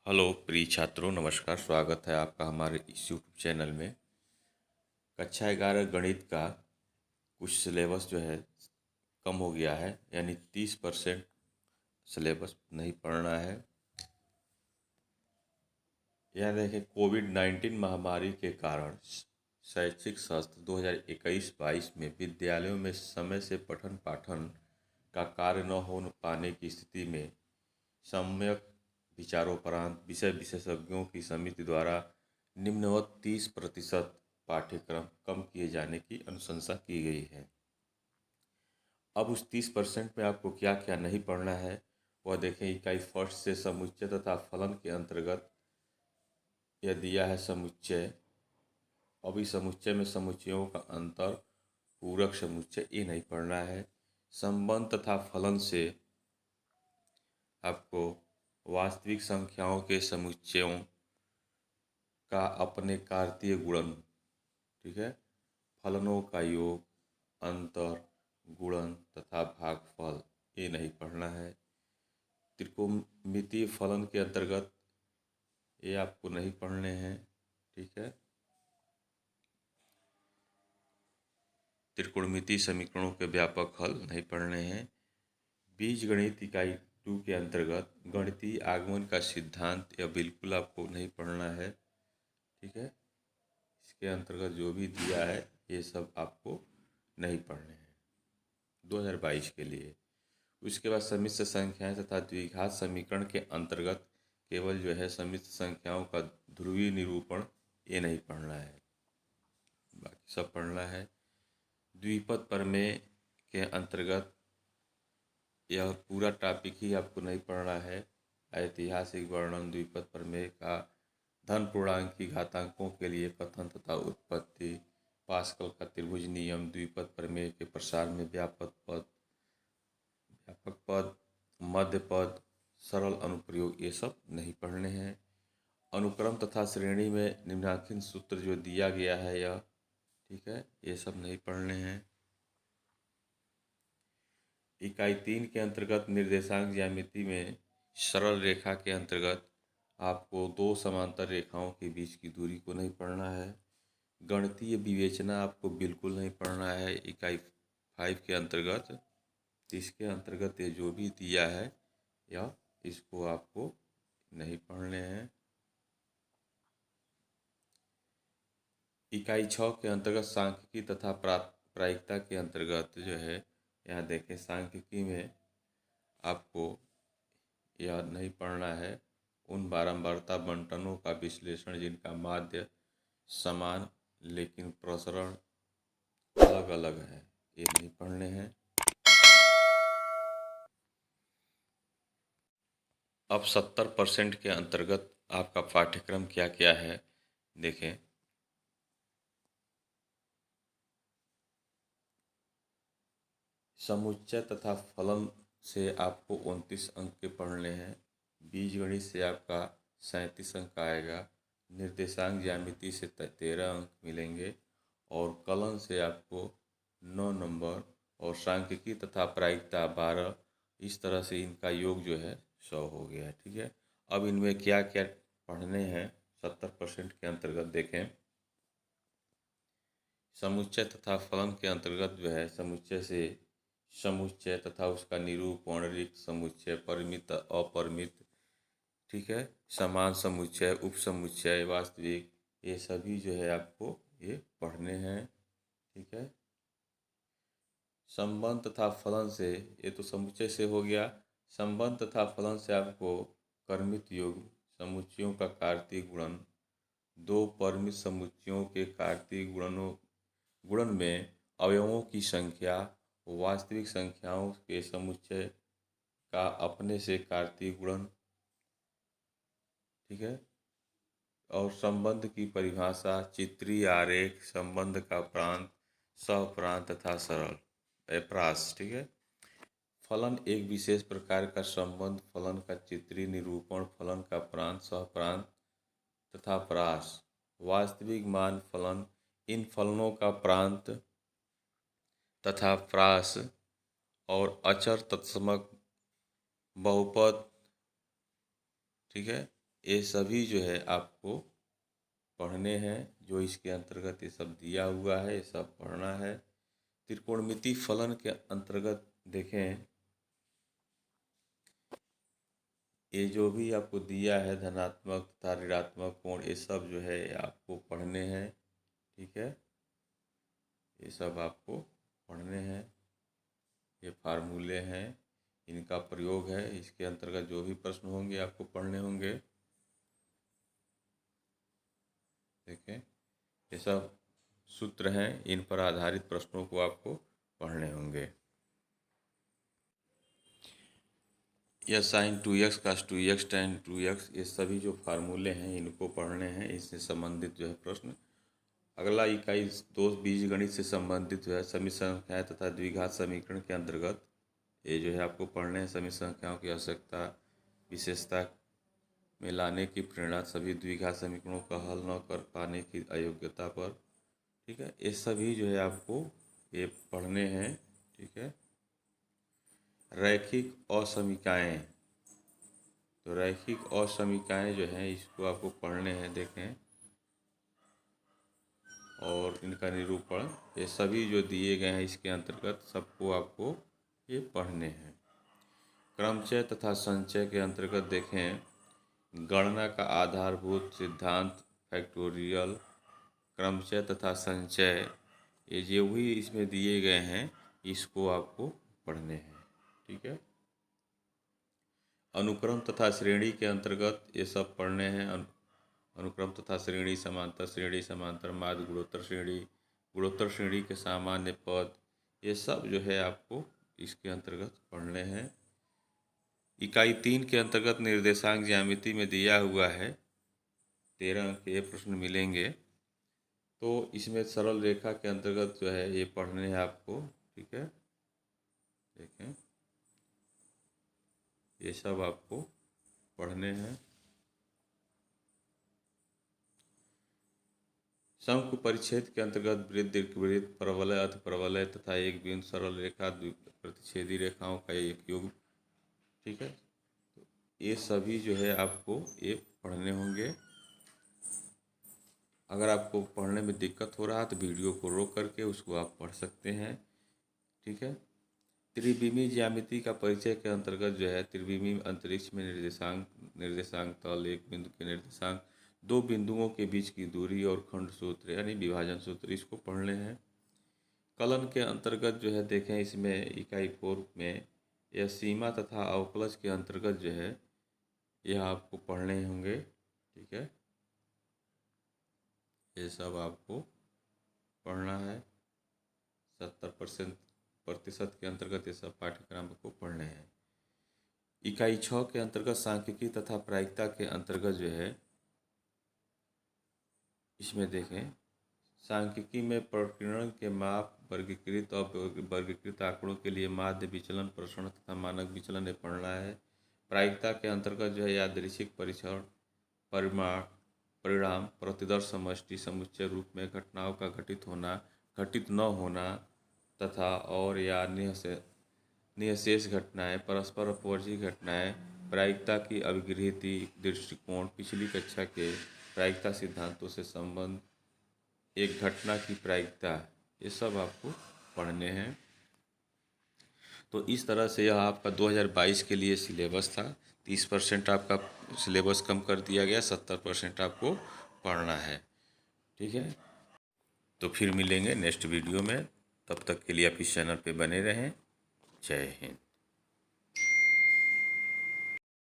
Hello प्रिय छात्रों, नमस्कार। स्वागत है आपका हमारे इस यूट्यूब चैनल में। कक्षा 11 गणित का कुछ सिलेबस जो है कम हो गया है, यानी 30% सिलेबस नहीं पढ़ना है। यह देखें, कोविड-19 महामारी के कारण शैक्षिक सत्र 2021-22 में विद्यालयों में समय से पठन पाठन का कार्य न हो पाने की स्थिति में सम्यक विचारोपरांत विषय विशेषज्ञों की समिति द्वारा निम्नवत 30% पाठ्यक्रम कम किए जाने की अनुशंसा की गई है। अब उस 30% में आपको क्या क्या नहीं पढ़ना है वह देखें। इकाई फर्स्ट से समुच्चय तथा फलन के अंतर्गत यह दिया है समुच्चय। अब इस समुच्चय में समुच्चयों का अंतर, पूरक समुच्चय, ये नहीं पढ़ना है। संबंध तथा फलन से आपको वास्तविक संख्याओं के समुच्चयों का अपने कार्तीय गुणन, ठीक है, फलनों का योग, अंतर, गुणन तथा भागफल, ये नहीं पढ़ना है। त्रिकोणमितीय फलन के अंतर्गत ये आपको नहीं पढ़ने हैं, ठीक है। त्रिकोणमितीय समीकरणों के व्यापक हल नहीं पढ़ने हैं। बीजगणित इकाई 2 के अंतर्गत गणितीय आगमन का सिद्धांत यह बिल्कुल आपको नहीं पढ़ना है, ठीक है। इसके अंतर्गत जो भी दिया है ये सब आपको नहीं पढ़ने हैं 2022 के लिए। उसके बाद सम्मिश्र संख्याएं तथा द्विघात समीकरण के अंतर्गत केवल जो है सम्मिश्र संख्याओं का ध्रुवीय निरूपण, ये नहीं पढ़ना है, बाकी सब पढ़ना है। द्विपद प्रमेय के अंतर्गत यह पूरा टॉपिक ही आपको नहीं पढ़ना है। ऐतिहासिक वर्णन द्विपद प्रमेय का, धन पूर्णांक की घातांकों के लिए कथन तथा उत्पत्ति, पास्कल का त्रिभुज नियम, द्विपद प्रमेय के प्रसार में व्यापक पद, मध्य पद, सरल अनुप्रयोग, ये सब नहीं पढ़ने हैं। अनुक्रम तथा श्रेणी में निम्नांकित सूत्र जो दिया गया है यह, ठीक है, ये सब नहीं पढ़ने हैं। इकाई 3 के अंतर्गत निर्देशांक ज्यामिति में सरल रेखा के अंतर्गत आपको दो समांतर रेखाओं के बीच की दूरी को नहीं पढ़ना है। गणितीय विवेचना आपको बिल्कुल नहीं पढ़ना है इकाई 5 के अंतर्गत। इसके अंतर्गत ये जो भी दिया है या इसको आपको नहीं पढ़ने हैं। इकाई 6 के अंतर्गत सांख्यिकी तथा प्रायिकता के अंतर्गत जो है, यहाँ देखें, सांख्यिकी में आपको यह नहीं पढ़ना है। उन बारंबारता बंटनों का विश्लेषण जिनका माध्य समान लेकिन प्रसरण अलग अलग है, ये नहीं पढ़ने हैं। अब 70% के अंतर्गत आपका पाठ्यक्रम क्या क्या है देखें। समुच्चय तथा फलन से आपको 29 अंक के पढ़ने हैं। बीजगणित से आपका 37 अंक आएगा। निर्देशांक ज्यामिति से 13 अंक मिलेंगे और कलन से आपको 9 नंबर और सांख्यिकी तथा प्रायिकता 12। इस तरह से इनका योग जो है 100 हो गया है, ठीक है। अब इनमें क्या क्या पढ़ने हैं 70% के अंतर्गत देखें। समुच्चय तथा फलन के अंतर्गत जो है, समुच्चय से समुच्चय तथा उसका निरूपण, रिक्त समुच्चय, परिमित अपरिमित, ठीक है, समान समुच्चय, उप समुच्चय, वास्तविक, ये सभी जो है आपको ये पढ़ने हैं, ठीक है। संबंध तथा फलन से, ये तो समुच्चय से हो गया। संबंध तथा फलन से आपको कर्मित योग, समुच्चयों का कार्तीय गुणन, दो परिमित समुच्चयों के कार्तीय गुणन में अवयवों की संख्या, वास्तविक संख्याओं के समुच्चय का अपने से कार्तीय गुणन, ठीक है, और संबंध की परिभाषा, चित्रीय आरेख, संबंध का प्रांत, सहप्रांत तथा सरल प्रास, ठीक है। फलन एक विशेष प्रकार का संबंध, फलन का चित्रीय निरूपण, फलन का प्रांत, सहप्रांत तथा प्रास, वास्तविक मान फलन, इन फलनों का प्रांत तथा प्रास और अचर तत्समक बहुपद, ठीक है, ये सभी जो है आपको पढ़ने हैं। जो इसके अंतर्गत ये सब दिया हुआ है ये सब पढ़ना है। त्रिकोणमिति फलन के अंतर्गत देखें, ये जो भी आपको दिया है धनात्मक तथा ऋणात्मक कोण, ये सब जो है आपको पढ़ने हैं। ठीक है, ये सब आपको पढ़ने हैं। ये फार्मूले हैं, इनका प्रयोग है। इसके अंतर्गत जो भी प्रश्न होंगे आपको पढ़ने होंगे। देखें, ये सब सूत्र हैं, इन पर आधारित प्रश्नों को आपको पढ़ने होंगे। यह sign 2x cos 2x tan 2x, ये सभी जो फार्मूले हैं इनको पढ़ने हैं। इससे संबंधित जो है प्रश्न। अगला इकाई 2 बीजगणित से संबंधित जो है समित संख्याएं तथा द्विघात समीकरण के अंतर्गत ये जो है आपको पढ़ने हैं। समित संख्याओं की आवश्यकता, विशेषता में लाने की प्रेरणा, सभी द्विघात समीकरणों का हल न कर पाने की अयोग्यता पर। ठीक है, ये सभी जो है आपको ये पढ़ने हैं। ठीक है, रैखिक असमीकाएँ, तो रैखिक असमीकाएँ जो हैं इसको आपको पढ़ने हैं। देखें, और इनका निरूपण, ये सभी जो दिए गए हैं इसके अंतर्गत सबको आपको ये पढ़ने हैं। क्रमचय तथा संचय के अंतर्गत देखें, गणना का आधारभूत सिद्धांत, फैक्टोरियल, क्रमचय तथा संचय, ये जो भी इसमें दिए गए हैं इसको आपको पढ़ने हैं। ठीक है, अनुक्रम तथा श्रेणी के अंतर्गत ये सब पढ़ने हैं। अनुक्रम तथा श्रेणी, समांतर माध्य, गुणोत्तर श्रेणी के सामान्य पद, ये सब जो है आपको इसके अंतर्गत पढ़ने हैं। इकाई 3 के अंतर्गत निर्देशांक ज्यामिति में दिया हुआ है 13 अंक के प्रश्न मिलेंगे। तो इसमें सरल रेखा के अंतर्गत जो है ये पढ़ने हैं आपको। ठीक है, देखें, ये सब आपको पढ़ने हैं। शंकु परिच्छेद के अंतर्गत वृत्त, दीर्घवृत्त, परवलय, अर्धपरवलय तथा एक बिंदु सरल रेखा, प्रतिच्छेदी रेखाओं का एक योग। ठीक है, तो ये सभी जो है आपको ये पढ़ने होंगे। अगर आपको पढ़ने में दिक्कत हो रहा है तो वीडियो को रोक करके उसको आप पढ़ सकते हैं। ठीक है, त्रिविमीय ज्यामिति का परिचय के अंतर्गत जो है त्रिविमीय अंतरिक्ष में निर्देशांक तल, एक बिंदु के निर्देशांक, दो बिंदुओं के बीच की दूरी और खंड सूत्र यानी विभाजन सूत्र, इसको पढ़ने हैं। कलन के अंतर्गत जो है देखें, इसमें इकाई 4 में यह सीमा तथा अवकलज के अंतर्गत जो है यह आपको पढ़ने होंगे। ठीक है, ये सब आपको पढ़ना है। 70% के अंतर्गत ये सब पाठ्यक्रम को पढ़ने हैं। इकाई 6 के अंतर्गत सांख्यिकी तथा प्रायिकता के अंतर्गत जो है इसमें देखें, सांख्यिकी में प्रकीर्णन के माप, वर्गीकृत और वर्गीकृत आंकड़ों के लिए माध्य विचलन, प्रसरण तथा मानक विचलन ये पढ़ना है। प्रायिकता के अंतर्गत जो है यादृच्छिक परीक्षण, परिमाण, परिणाम, प्रतिदर्श, समष्टि, समुच्चय रूप में घटनाओं का घटित होना, घटित न होना तथा और या निःशेष घटनाएं, परस्पर अपवर्जी घटनाएं, प्रायिकता की अभिगृहीति दृष्टिकोण, पिछली कक्षा के प्रायिकता सिद्धांतों से संबंध, एक घटना की प्रायिकता, ये सब आपको पढ़ने हैं। तो इस तरह से यह आपका 2022 के लिए सिलेबस था। 30% आपका सिलेबस कम कर दिया गया, 70% आपको पढ़ना है। ठीक है, तो फिर मिलेंगे नेक्स्ट वीडियो में। तब तक के लिए आप इस चैनल पे बने रहें। जय हिंद।